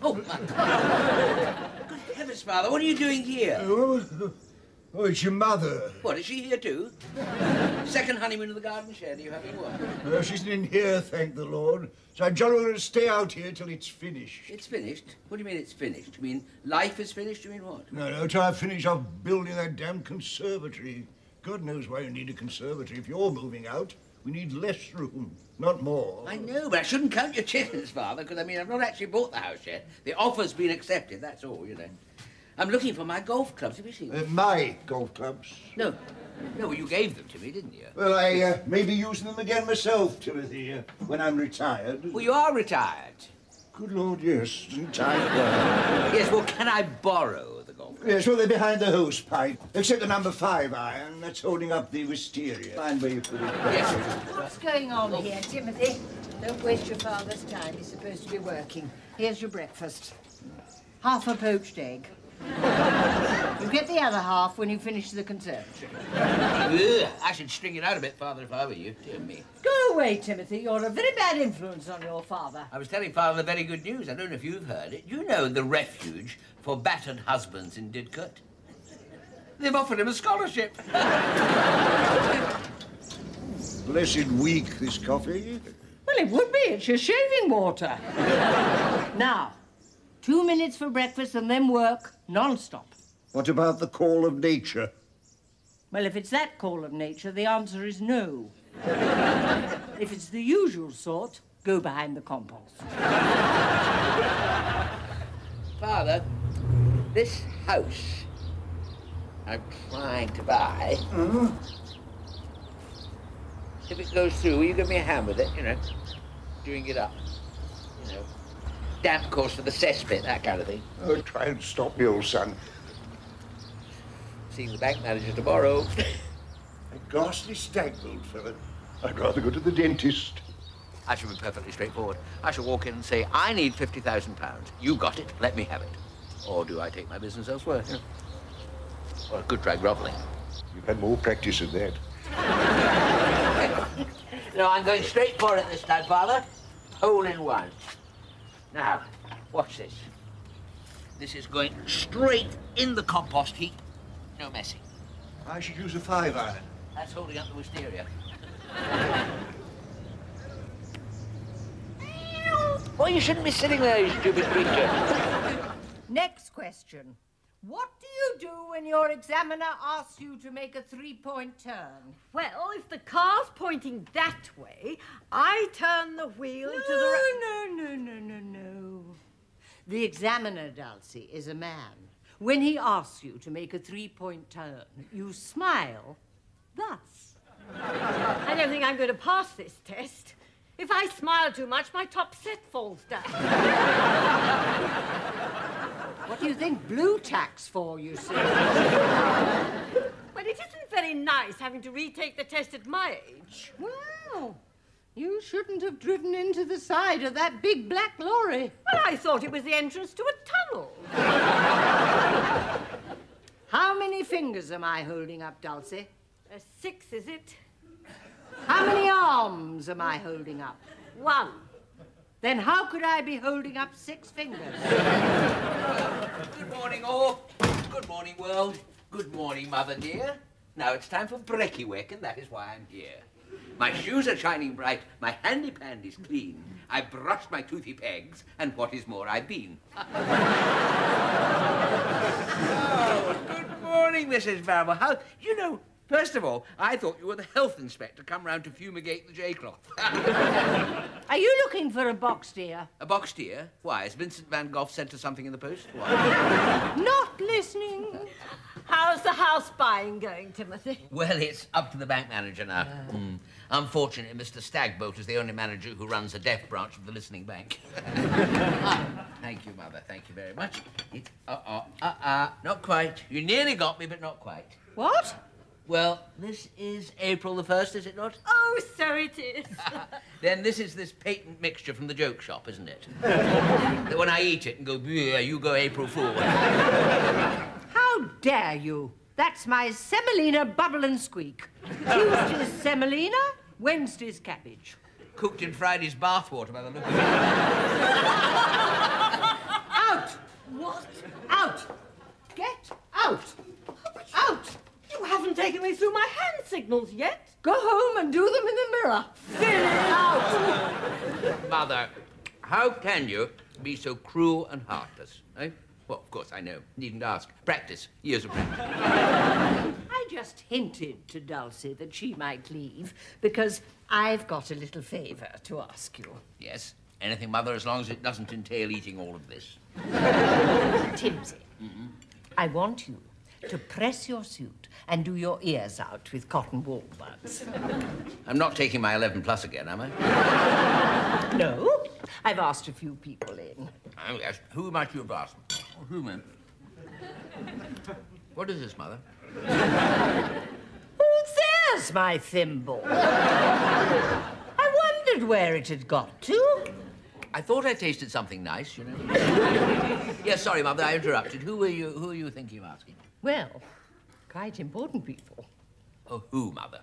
Oh, my God. Good heavens, Father, what are you doing here? Oh, it's your mother. What, is she here too? Second honeymoon in the garden shed, are you having what? No, she's in here, thank the Lord. So I'm jolly going to stay out here till it's finished. It's finished? What do you mean it's finished? You mean life is finished? You mean what? No, till I finish off building that damn conservatory. God knows why you need a conservatory. If you're moving out, we need less room, not more. I know, but I shouldn't count your chickens, Father, because, I mean, I've not actually bought the house yet. The offer's been accepted, that's all, you know. I'm looking for my golf clubs. Have you seen them? My golf clubs? No. No, well, you gave them to me, didn't you? Well, I may be using them again myself, Timothy, when I'm retired. Well, you are retired. Good Lord, yes. Retired. Yes, well, can I borrow the golf clubs? Yes, well, they're behind the hose pipe. Except the number 5 iron. That's holding up the wisteria. Mind where you put it. Yes. What's going on here, Timothy? Don't waste your father's time. He's supposed to be working. Here's your breakfast. Half a poached egg. You get the other half when you finish the conservatory. Ugh, I should string it out a bit, Father, if I were you. Dear me. Go away, Timothy. You're a very bad influence on your father. I was telling Father the very good news. I don't know if you've heard it. You know the refuge for battered husbands in Didcot? They've offered him a scholarship. Blessed weak, this coffee. Well, it would be. It's your shaving water. Now, 2 minutes for breakfast and then work non-stop. What about the call of nature? Well, if it's that call of nature, the answer is no. If it's the usual sort, go behind the compost. Father, this house I'm trying to buy, if it goes through, will you give me a hand with it, you know, doing it up, you know, damp course for the cesspit, that kind of thing. Oh, try and stop me, old son. Seeing the bank manager tomorrow. A ghastly stag, old fellow. I'd rather go to the dentist. I shall be perfectly straightforward. I shall walk in and say, I need £50,000. You got it, let me have it. Or do I take my business elsewhere? You know? Or a good try grovelling. You've had more practice of that. No, I'm going straight for it this time, Father. Hole in one. Now, watch this. This is going straight in the compost heap. No messing. I should use a 5 iron. That's holding up the wisteria. Well, you shouldn't be sitting there, you stupid creature. Next question. What do you do when your examiner asks you to make a 3-point turn? Well, if the car's pointing that way, I turn the wheel to the right. No. The examiner, Dulcie, is a man. When he asks you to make a 3-point turn, you smile thus. I don't think I'm going to pass this test. If I smile too much, my top set falls down. What do you think blue tack's for, you see? Well, it isn't very nice having to retake the test at my age. Well, you shouldn't have driven into the side of that big black lorry. Well, I thought it was the entrance to a tunnel. How many fingers am I holding up, Dulcie? 6, is it? How many arms am I holding up? 1. Then how could I be holding up 6 fingers? Good morning, all. Good morning, world. Good morning, Mother dear. Now it's time for brekkie work, and that is why I'm here. My shoes are shining bright, my handy-pandy's clean. I brushed my toothy pegs, and what is more, I've been. Oh, good morning, Mrs. Barrymore. How, you know, First of all, I thought you were the health inspector come round to fumigate the J-cloth. Are you looking for a box, dear? A box, dear? Why, has Vincent van Gogh sent us something in the post? Why? Not listening. How's the house buying going, Timothy? Well, it's up to the bank manager now. Unfortunately, Mr. Stagbolt is the only manager who runs the deaf branch of the listening bank. Thank you, Mother. Thank you very much. Not quite. You nearly got me, but not quite. What? Well, this is April the 1st, is it not? Oh, so it is. Then this is this patent mixture from the joke shop, isn't it? That when I eat it and go, you go April Fool. How dare you? That's my semolina bubble and squeak. Tuesday's semolina, Wednesday's cabbage. Cooked in Friday's bathwater by the look of it. Out! What? Out! Get out! Out! You haven't taken me through my hand signals yet. Go home and do them in the mirror. Out! Mother, how can you be so cruel and heartless, eh? Well, of course, I know. Needn't ask. Practice. Years of practice. I just hinted to Dulcie that she might leave because I've got a little favour to ask you. Yes. Anything, Mother, as long as it doesn't entail eating all of this. Timsy, I want you to press your suit and do your ears out with cotton wool buds. I'm not taking my 11 plus again, am I? No, I've asked a few people in. Oh, yes. Who might you have asked? Oh, who, ma'am? What is this, Mother? Oh, there's my thimble. I wondered where it had got to. I thought I tasted something nice, you know. Yes, sorry, Mother, I interrupted. Who are you thinking of asking? Well, quite important people. Oh, who, Mother?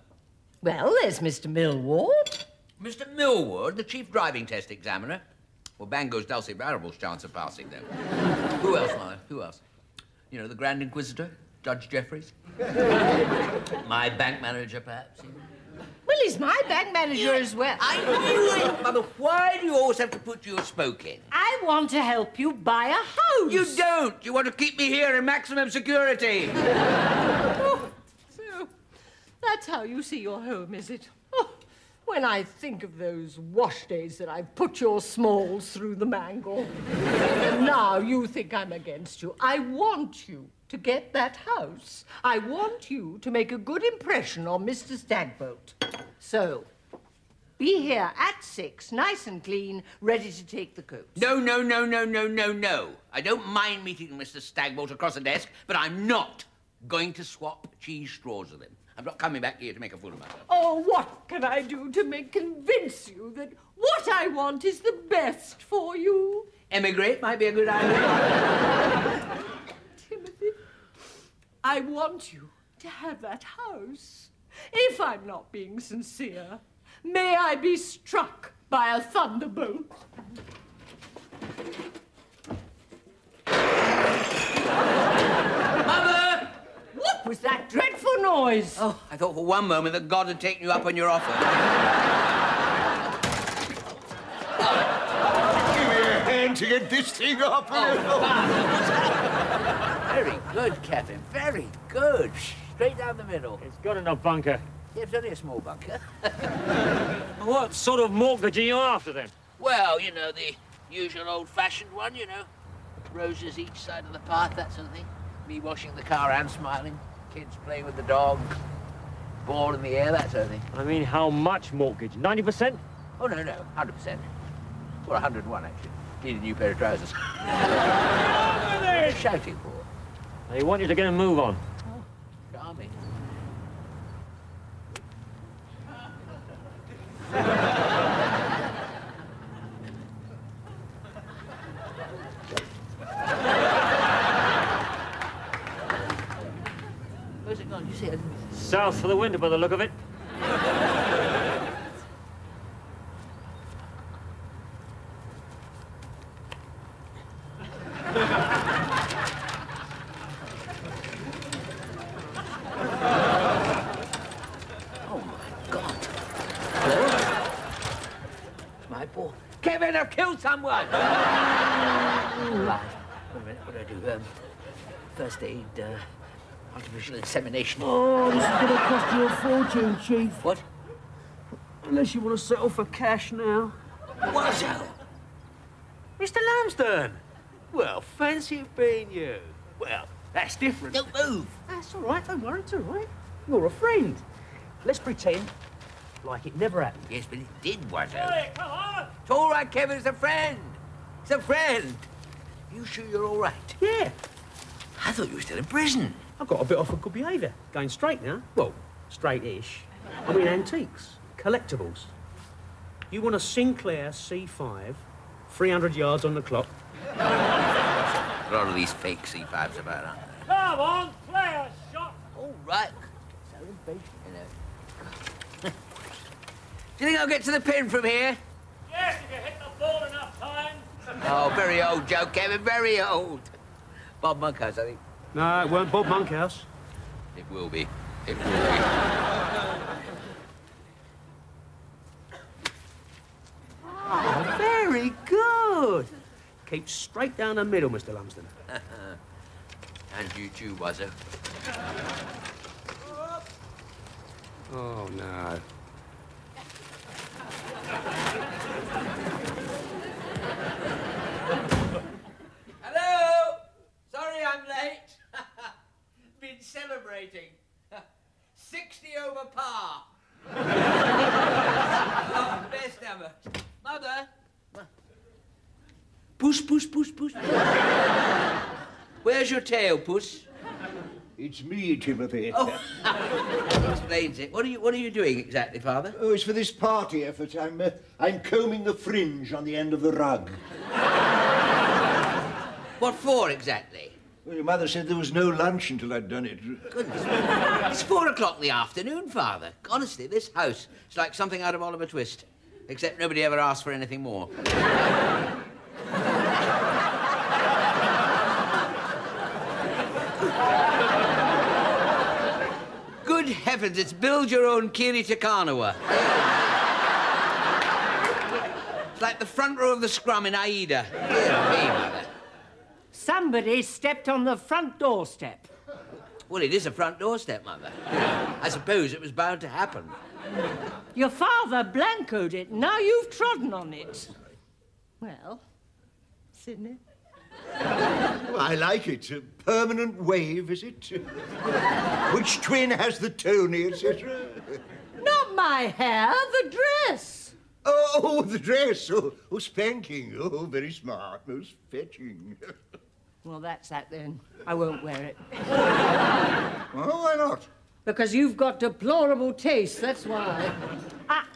Well, there's Mr. Millward. Mr. Millward, the chief driving test examiner. Well, bang goes Dulcie Barrable's chance of passing, then. Who else, Mother? Who else? You know, the Grand Inquisitor, Judge Jeffreys. My bank manager, perhaps. Well, he's my bank manager as well. I knew it! Mother, why do you always have to put your spoke in? I want to help you buy a house. You don't! You want to keep me here in maximum security. Oh, so that's how you see your home, is it? Oh, when I think of those wash days that I've put your smalls through the mangle. Now you think I'm against you. I want you to get that house. I want you to make a good impression on Mr. Stagbolt. So, be here at 6, nice and clean, ready to take the coats. No. I don't mind meeting Mr. Stagbolt across the desk, but I'm not going to swap cheese straws with him. I'm not coming back here to make a fool of myself. Oh, what can I do to convince you that what I want is the best for you? Emigrate might be a good idea. Timothy, I want you to have that house. If I'm not being sincere, may I be struck by a thunderbolt. Mother! What was that dreadful noise? Oh, I thought for one moment that God had taken you up on your offer. Give me a hand to get this thing up. Very good, Captain. Very good. Straight down the middle. It's got enough bunker. Yeah, it's only a small bunker. What sort of mortgage are you after, then? Well, you know, the usual old-fashioned one, you know. Roses each side of the path, that sort of thing. Me washing the car and smiling. Kids playing with the dog. Ball in the air, that sort of thing. I mean, how much mortgage? 90%? Oh, no, 100%. Or 101, actually. Need a new pair of trousers. What are they shouting for? They want you to get a move on. Oh, charming. Where's it gone? You see it? South for the winter by the look of it. My ball. Kevin, I've killed someone! Right. Wait a minute, what do I do? First aid, Artificial insemination. Oh, this is going to cost you a fortune, Chief. What? Unless you want to settle for cash now. Wazzo! Mr. Lambsden! Well, fancy it being you. Well, that's different. Don't move! That's all right, don't worry, it's all right. You're a friend. Let's pretend like it never happened. Yes, but it did, Wazzo. Hey, come on! It's all right, Kevin, it's a friend. It's a friend. You sure you're all right? Yeah. I thought you were still in prison. I got a bit off of good behaviour. Going straight now. Well, straight-ish. I mean antiques, collectibles. You want a Sinclair C5, 300 yards on the clock. There are a lot of these fake C5s about, aren't there? Come on, play a shot! All right. So impatient, you know. Do you think I'll get to the pin from here? Yes, if you hit the ball enough times. Oh, very old joke, Kevin, very old. Bob Monkhouse, I think. No, it weren't Bob Monkhouse. It will be. It will be. Oh, very good. Keep straight down the middle, Mr. Lumsden. And you too, Wazzo. Oh, no. Hello! Sorry I'm late. Been celebrating. 60 over par. Oh, best ever. Mother. Puss, puss, puss, puss. Where's your tail, Puss? It's me, Timothy. Oh, that explains it. What are you doing exactly, Father? Oh, it's for this party effort. I'm combing the fringe on the end of the rug. What for exactly? Well, your mother said there was no lunch until I'd done it. Goodness. It's 4 o'clock in the afternoon, Father. Honestly, this house is like something out of Oliver Twist. Except nobody ever asked for anything more. Good heavens, it's build your own Kiri Takanawa. It's like the front row of the scrum in Aida. Dear me, Mother. Somebody stepped on the front doorstep. Well, it is a front doorstep, Mother. I suppose it was bound to happen. Your father blancoed it, now you've trodden on it. Well, Sidney? Well, I like it. A permanent wave, is it? Which twin has the Tony, etc.? Not my hair, the dress. Oh, the dress. Oh, spanking. Oh, very smart. Most fetching. Well, that's that then. I won't wear it. Oh, why not? Because you've got deplorable taste, that's why. Ah,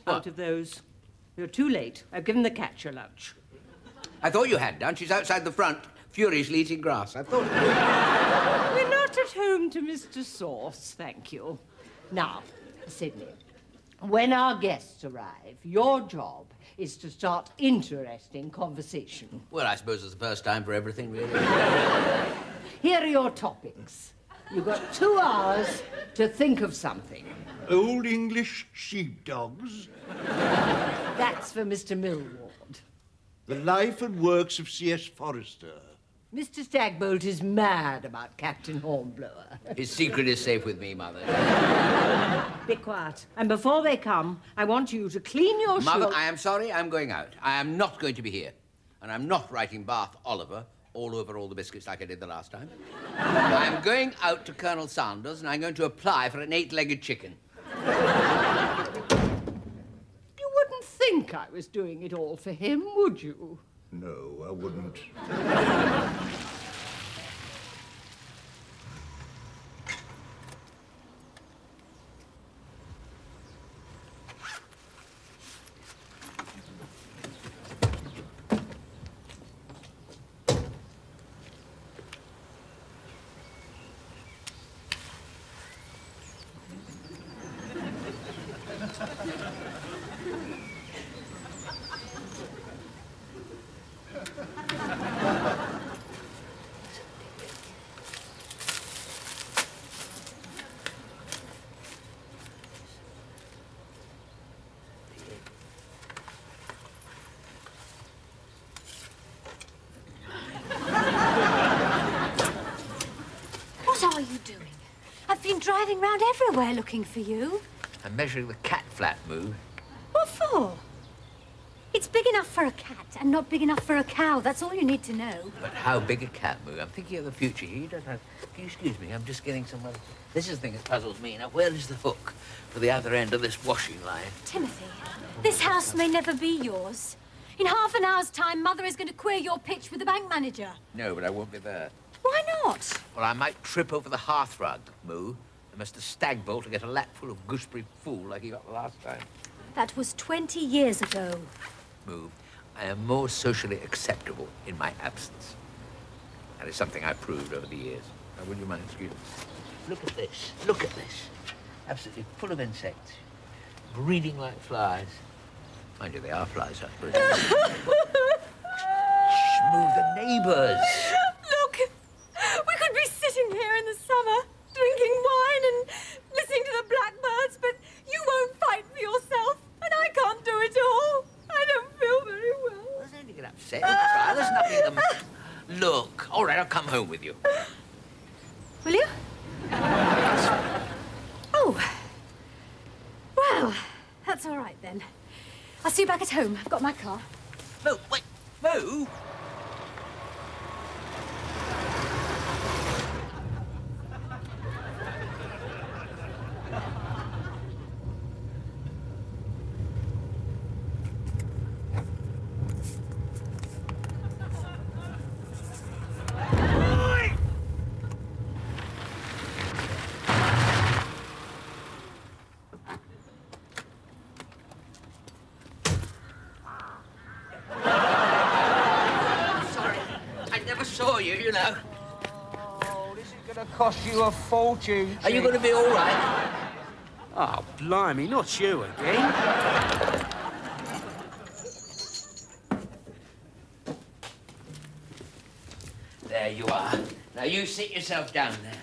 out of those. You're too late. I've given the cat your lunch. I thought you had done. She's outside the front, furiously eating grass. I thought... We're not at home to Mr. Sauce, thank you. Now, Sidney, when our guests arrive, your job is to start interesting conversation. Well, I suppose it's the first time for everything, really. Here are your topics. You've got 2 hours to think of something. Old English sheepdogs. That's for Mr. Millward. The life and works of C.S. Forrester. Mr. Stagbolt is mad about Captain Hornblower. His secret is safe with me, Mother. Be quiet. And before they come, I want you to clean your Mother, shoes. I am sorry, I'm going out. I am not going to be here. And I'm not writing Bath Oliver all over all the biscuits like I did the last time. I am going out to Colonel Sanders and I'm going to apply for an 8-legged chicken. You wouldn't think I was doing it all for him, would you? No, I wouldn't. are you doing? I've been driving round everywhere looking for you. I'm measuring the cat flap, Moo. What for? It's big enough for a cat and not big enough for a cow. That's all you need to know. But how big a cat, Moo? I'm thinking of the future. You don't have... Can you excuse me? I'm just getting somewhere. This is the thing that puzzles me. Now, where is the hook for the other end of this washing line? Timothy, this house may never be yours. In half an hour's time, Mother is going to queer your pitch with the bank manager. No, but I won't be there. Why not? Well, I might trip over the hearth rug, Moo. I must have stagbolt to get a lap full of gooseberry fool like he got the last time. That was 20 years ago. Moo, I am more socially acceptable in my absence. That is something I've proved over the years. Now, would you mind excusing me? Look at this. Look at this. Absolutely full of insects. Breeding like flies. Mind you, they are flies, I suppose. Shh, Moo, the neighbours. Look, we could be sitting here in the summer, drinking wine and listening to the blackbirds, but you won't fight for yourself, and I can't do it all. I don't feel very well. There's no need to get upset. Try. There's nothing the matter. Look, all right, I'll come home with you. Will you? Oh. Well, that's all right then. I'll see you back at home. I've got my car. Moo, wait, Moo! You know. Oh, this is going to cost you a fortune. Are you going to be all right? Oh, blimey, not you again. There you are. Now, you sit yourself down there.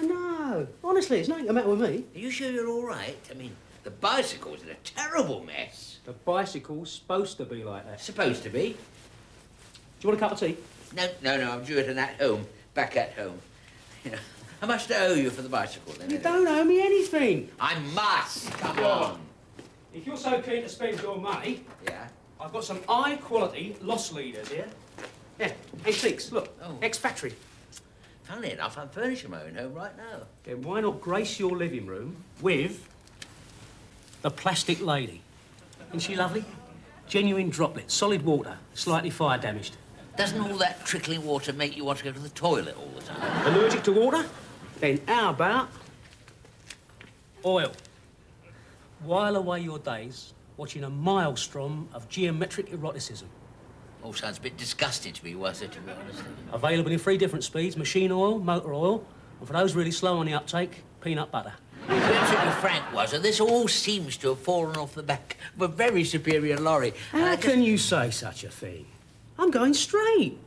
No. Honestly, it's nothing the matter with me. Are you sure you're all right? I mean, the bicycle's in a terrible mess. The bicycle's supposed to be like that. Supposed to be. Do you want a cup of tea? No, I'm due it at home. Back at home. You know, how much do I owe you for the bicycle, then? You don't owe me anything. I must. Come on. If you're so keen to spend your money... Yeah? I've got some high-quality loss leaders here. Yeah, antiques, look. Oh. Ex-factory. Funnily enough, I'm furnishing my own home right now. Then why not grace your living room with the plastic lady? Isn't she lovely? Genuine droplet, solid water, slightly fire damaged. Doesn't all that trickling water make you want to go to the toilet all the time? Allergic to water? Then how about oil? While away your days watching a maelstrom of geometric eroticism. All sounds a bit disgusting to me, was it, to be honest? Available in 3 different speeds, machine oil, motor oil, and for those really slow on the uptake, peanut butter. To be absolutely frank, was it? This all seems to have fallen off the back of a very superior lorry. How can you say such a thing? I'm going straight.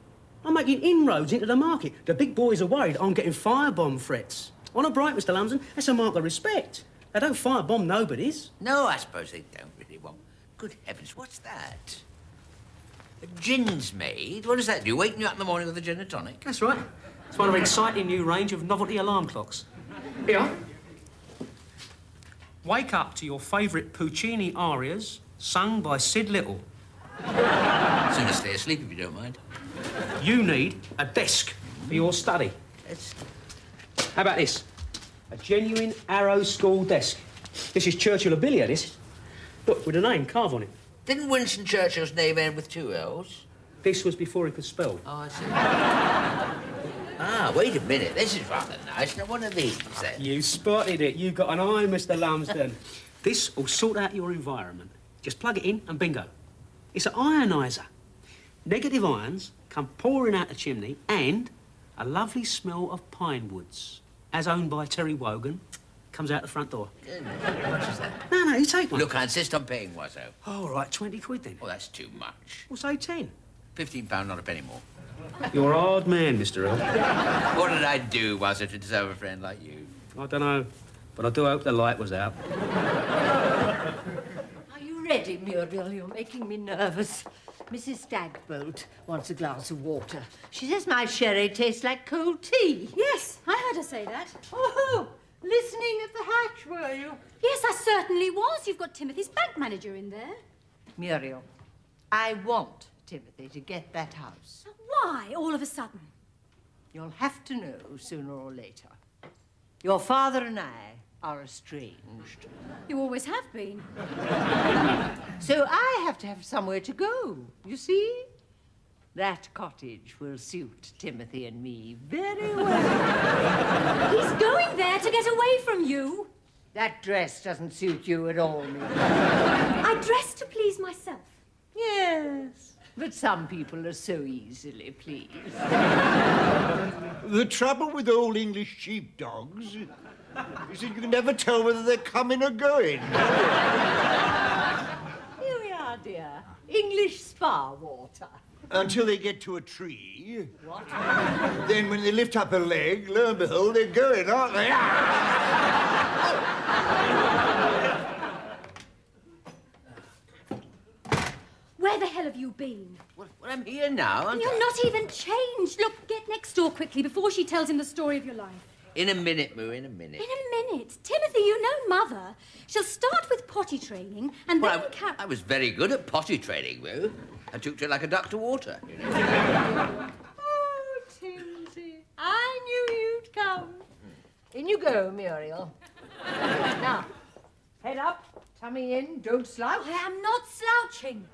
I'm making inroads into the market. The big boys are worried I'm getting firebomb threats. Honour bright, Mr. Lumsden. That's a mark of respect. They don't firebomb nobodies. No, I suppose they don't really want. Good heavens, what's that? A gin's made? What does that do? Waking you up in the morning with a gin and tonic? That's right. It's one of our exciting new range of novelty alarm clocks. Here. Wake up to your favourite Puccini arias sung by Sid Little. Sooner stay asleep if you don't mind. You need a desk for your study. It's... How about this? A genuine Arrow School desk. This is Churchill Abilia, this. Look, with a name carved on it. Didn't Winston Churchill's name end with 2 L's? This was before he could spell. Oh, I see. Ah, wait a minute. This is rather nice. Now, one of these, then. You spotted it. You got an eye, Mr. Lumsden. This will sort out your environment. Just plug it in and bingo. It's an ioniser. Negative ions come pouring out the chimney and a lovely smell of pine woods, as owned by Terry Wogan, comes out the front door. How much is that? No, you take one. Look, I insist on paying, Wazzo. Oh, all right, 20 quid then. Oh, that's too much. We'll say 10. £15, not a penny more. You're a hard man, Mr. Earl. What did I do, Wazzo, to deserve a friend like you? I don't know, but I do hope the light was out. Are you ready, Muriel? You're making me nervous. Mrs. Stagbolt wants a glass of water. She says my sherry tastes like cold tea. Yes, I heard her say that. Oh, listening at the hatch, were you? Yes, I certainly was. You've got Timothy's bank manager in there. Muriel, I want Timothy to get that house. Why, all of a sudden? You'll have to know sooner or later. Your father and I are estranged. You always have been. So I have to have somewhere to go, you see? That cottage will suit Timothy and me very well. He's going there to get away from you. That dress doesn't suit you at all, Muriel. I dress to please myself. Yes, but some people are so easily pleased. The trouble with old English sheepdogs is that you can never tell whether they're coming or going. Here we are, dear. English spa water. Until they get to a tree. What? Then when they lift up a leg, lo and behold, they're going, aren't they? Where the hell have you been? Well, I'm here now, aren't You're I? not even changed. Look, get next door quickly before she tells him the story of your life. In a minute, Moo, in a minute. In a minute. Timothy, you know Mother. She'll start with potty training and then... Well, I was very good at potty training, Moo. I took to it like a duck to water, you know. Oh, Timothy, I knew you'd come. In you go, Muriel. Now, head up, tummy in, don't slouch. I am not slouching.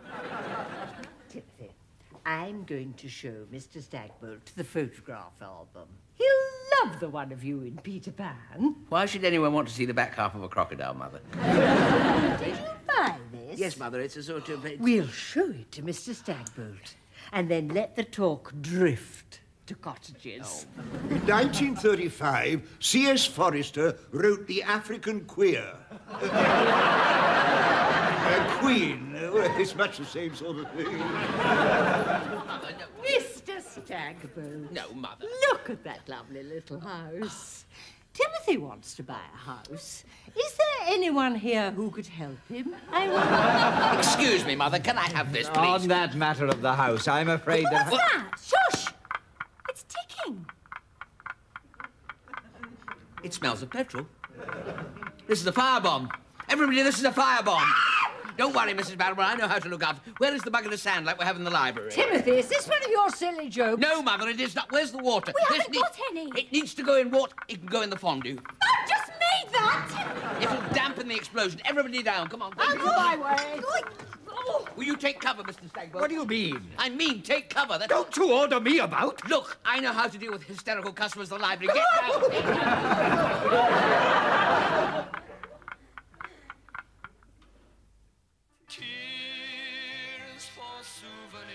Timothy, I'm going to show Mr. Stagbolt the photograph album. He'll love the one of you in Peter Pan. Why should anyone want to see the back half of a crocodile, Mother? Did you buy this? Yes, Mother, it's a sort of... We'll show it to Mr. Stagbolt, and then let the talk drift to cottages. In 1935, C.S. Forrester wrote The African Queer. Queen. Well, it's much the same sort of thing. Mother, no. Mr. Stagbolt. No, Mother. Look at that lovely little house. Timothy wants to buy a house. Is there anyone here who could help him? Excuse me, Mother, can I have this, please? On that matter of the house, I'm afraid that... What's that? Shush! It's ticking. It smells of petrol. This is a firebomb. Everybody, this is a firebomb. Don't worry, Mrs. Barrymore, I know how to look after. Where is the bucket of sand like we have in the library? Timothy, is this one of your silly jokes? No, Mother, it is not. Where's the water? We haven't got any. It needs to go in water. It can go in the fondue. I just made that! It'll dampen the explosion. Everybody down. Come on. I'll go my way. Will you take cover, Mr. Stagbolt? What do you mean? I mean, take cover. That's... Don't you order me about? Look, I know how to deal with hysterical customers at the library. Get down. Tears for souvenirs.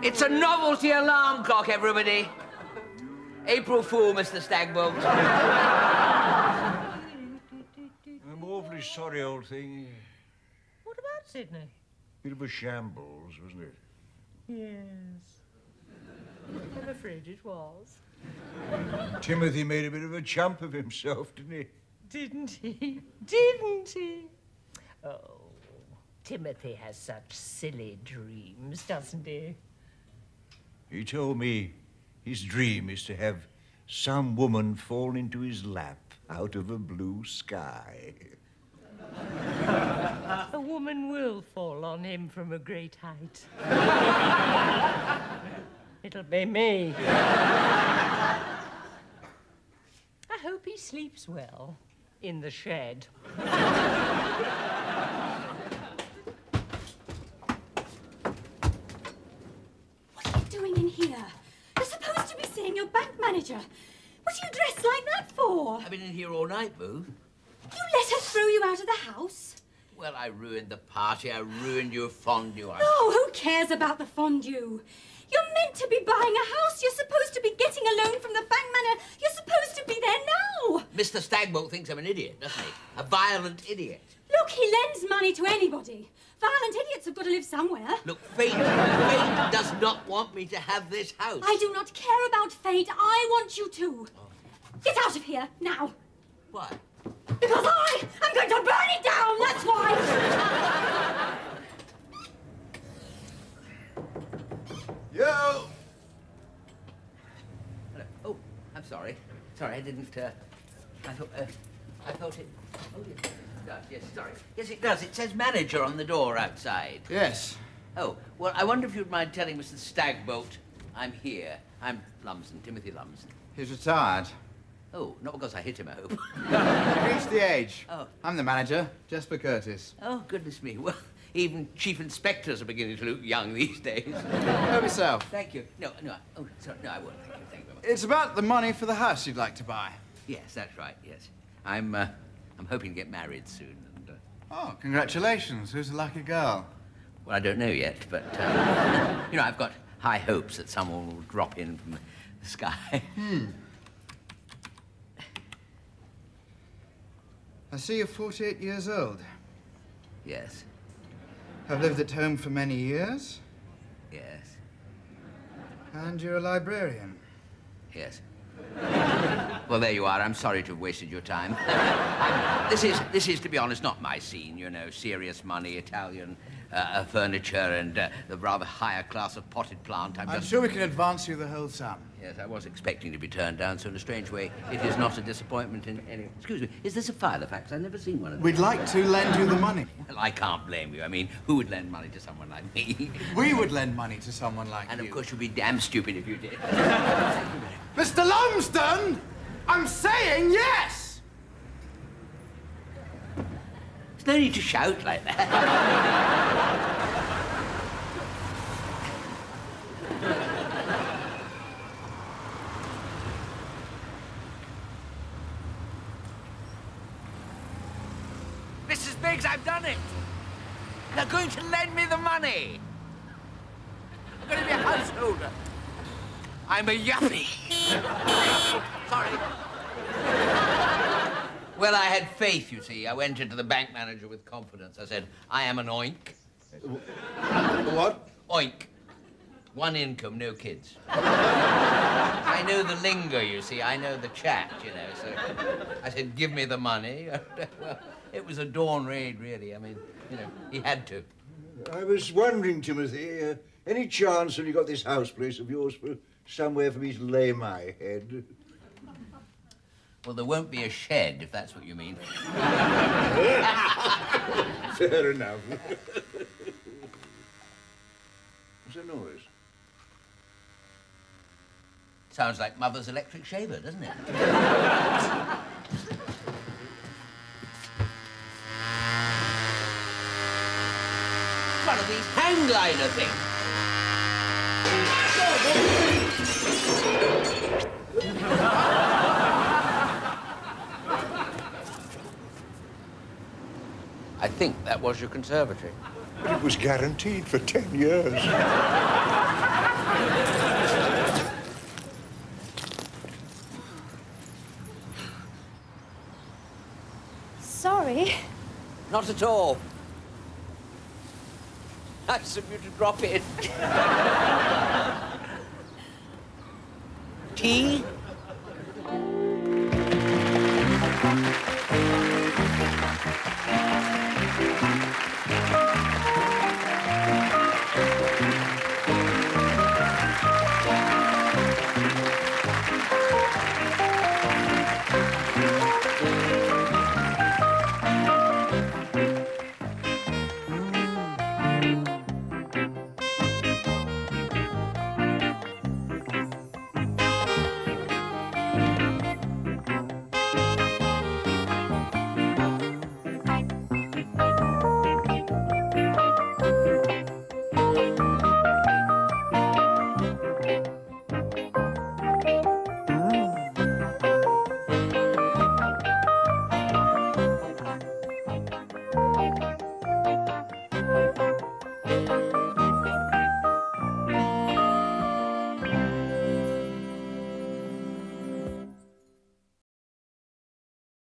It's a novelty alarm clock, everybody. April Fool, Mr. Stagbolt. I'm awfully sorry, old thing. What about Sydney? Bit of a shambles, wasn't it? Yes. I'm afraid it was. Timothy made a bit of a chump of himself, didn't he? Didn't he? Didn't he? Oh, Timothy has such silly dreams, doesn't he? He told me his dream is to have some woman fall into his lap out of a blue sky. A woman will fall on him from a great height. It'll be me. I hope he sleeps well in the shed. What are you doing in here? You're supposed to be seeing your bank manager. What are you dressed like that for? I've been in here all night, Boo. You let her throw you out of the house? Well, I ruined the party. I ruined your fondue. No, who cares about the fondue? You're meant to be buying a house. You're supposed to be getting a loan from the bank manager. You're supposed to be there now. Mr. Stagbolt thinks I'm an idiot, doesn't he? A violent idiot. Look, he lends money to anybody. Violent idiots have got to live somewhere. Look, fate does not want me to have this house. I do not care about fate. I want you to. Get out of here, now! Why? Because I am going to burn it down, that's why! Yo! Hello. Oh, I'm sorry. Sorry, I didn't, I thought it... Oh, yes, it does. Yes, sorry. Yes, it does. It says manager on the door outside. Yes. Oh, well, I wonder if you'd mind telling Mr. Stagbolt I'm here. I'm Lumsden, Timothy Lumsden. He's retired. Oh, not because I hit him, I hope. He reached the age. Oh. I'm the manager, Jasper Curtis. Oh, goodness me. Well, even chief inspectors are beginning to look young these days. Help yourself. Thank you. No, oh, sorry, no, I won't. Thank you very much. It's about the money for the house you'd like to buy. Yes, that's right, yes. I'm hoping to get married soon. And, Oh, congratulations. Who's the lucky girl? well, I don't know yet, but, you know, I've got high hopes that someone will drop in from the sky. I see you're 48 years old. Yes, Have lived at home for many years. yes, And you're a librarian. yes. Well, there you are. I'm sorry to have wasted your time. This is, to be honest, not my scene, you know. Serious money, Italian furniture, and the rather higher class of potted plant. I'm sure we can advance you the whole sum. Yes, I was expecting to be turned down, so in a strange way, it is not a disappointment in any... Excuse me, is this a Filofax? I've never seen one of them. We'd like to lend you the money. Well, I can't blame you. I mean, who would lend money to someone like me? We would lend money to someone like And you. of course, you'd be damn stupid if you did. Mr. Lumsden! I'm saying yes! There's no need to shout like that. Mrs. Biggs, I've done it. They're going to lend me the money. I'm going to be a householder. I'm a yuppie. Sorry. Well, I had faith, you see. I went into the bank manager with confidence. I said, I am an oink. What? Oink. One income, no kids. I know the lingo, you see. I know the chat, you know. So I said, give me the money. Well, it was a dawn raid, really. I mean, you know, he had to. I was wondering, Timothy, any chance that you got this house place of yours for somewhere for me to lay my head? Well, there won't be a shed, if that's what you mean. Fair enough. What's that noise? Sounds like Mother's electric shaver, doesn't it? One of these hang glider things. I think that was your conservatory. But it was guaranteed for 10 years. Sorry. Not at all. Nice of you to drop in. Tea?